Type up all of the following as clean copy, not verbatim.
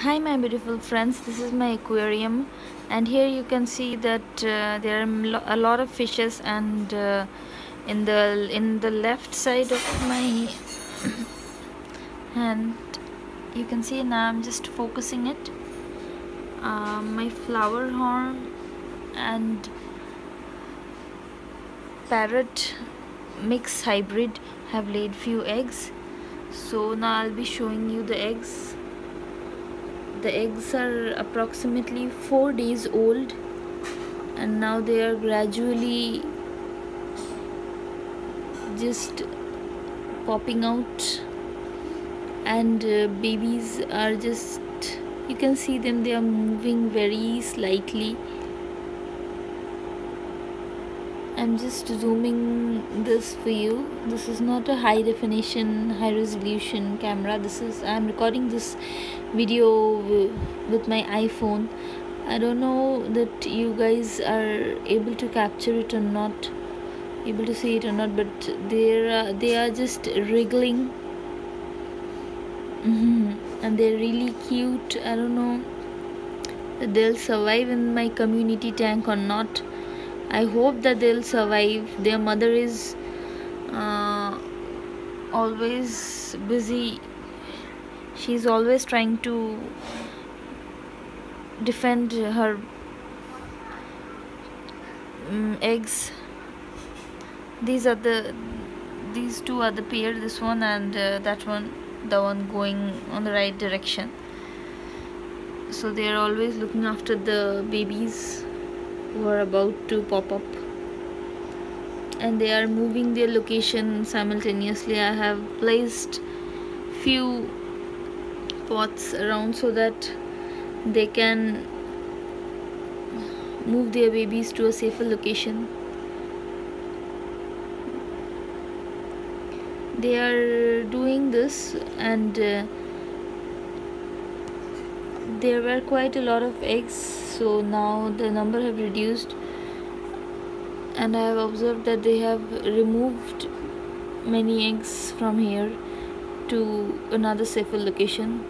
Hi my beautiful friends, this is my aquarium, and here you can see that there are a lot of fishes, and in the left side of my hand you can see, now I'm just focusing it, my Flowerhorn and parrot mix hybrid have laid few eggs. So now I'll be showing you the eggs. The eggs are approximately 4 days old, and now they are gradually just popping out, and babies are just, you can see them, they are moving very slightly. I'm just zooming this for you. This is not a high definition, high resolution camera. I'm recording this video with my iPhone. I don't know that you guys are able to capture it or not, able to see it or not, but they are just wriggling, and they're really cute. I don't know that they'll survive in my community tank or not. I hope that they'll survive. Their mother is always busy. She's always trying to defend her eggs. These two are the pair, this one and that one, the one going on the right direction. So they are always looking after the babies who are about to pop up, and they are moving their location simultaneously. I have placed few pots around so that they can move their babies to a safer location. They are doing this, and there were quite a lot of eggs, so now the number have reduced, and I have observed that they have removed many eggs from here to another safer location.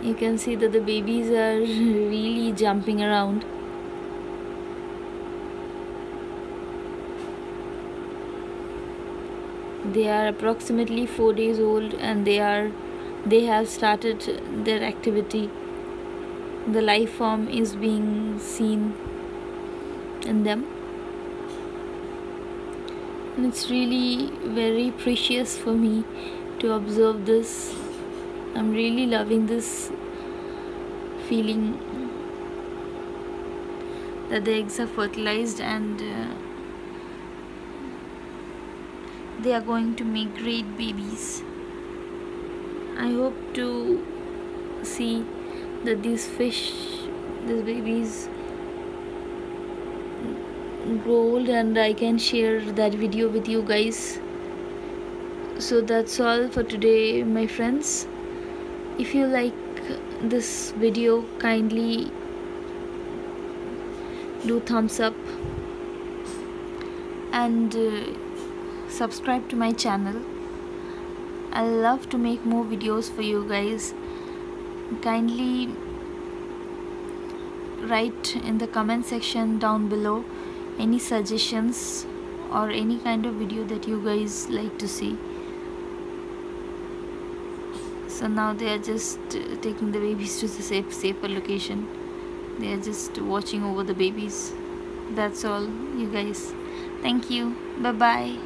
You can see that the babies are really jumping around. They are approximately 4 days old, and they have started their activity. The life form is being seen in them, and it's really very precious for me to observe this. I'm really loving this feeling that the eggs are fertilized, and they are going to make great babies. I hope to see that these babies grow old, and I can share that video with you guys. So that's all for today, my friends. If you like this video, kindly do thumbs up and subscribe to my channel. I love to make more videos for you guys. Kindly write in the comment section down below any suggestions or any kind of video that you guys like to see. So now they are just taking the babies to the safer location. They are just watching over the babies. That's all, you guys. Thank you. Bye bye.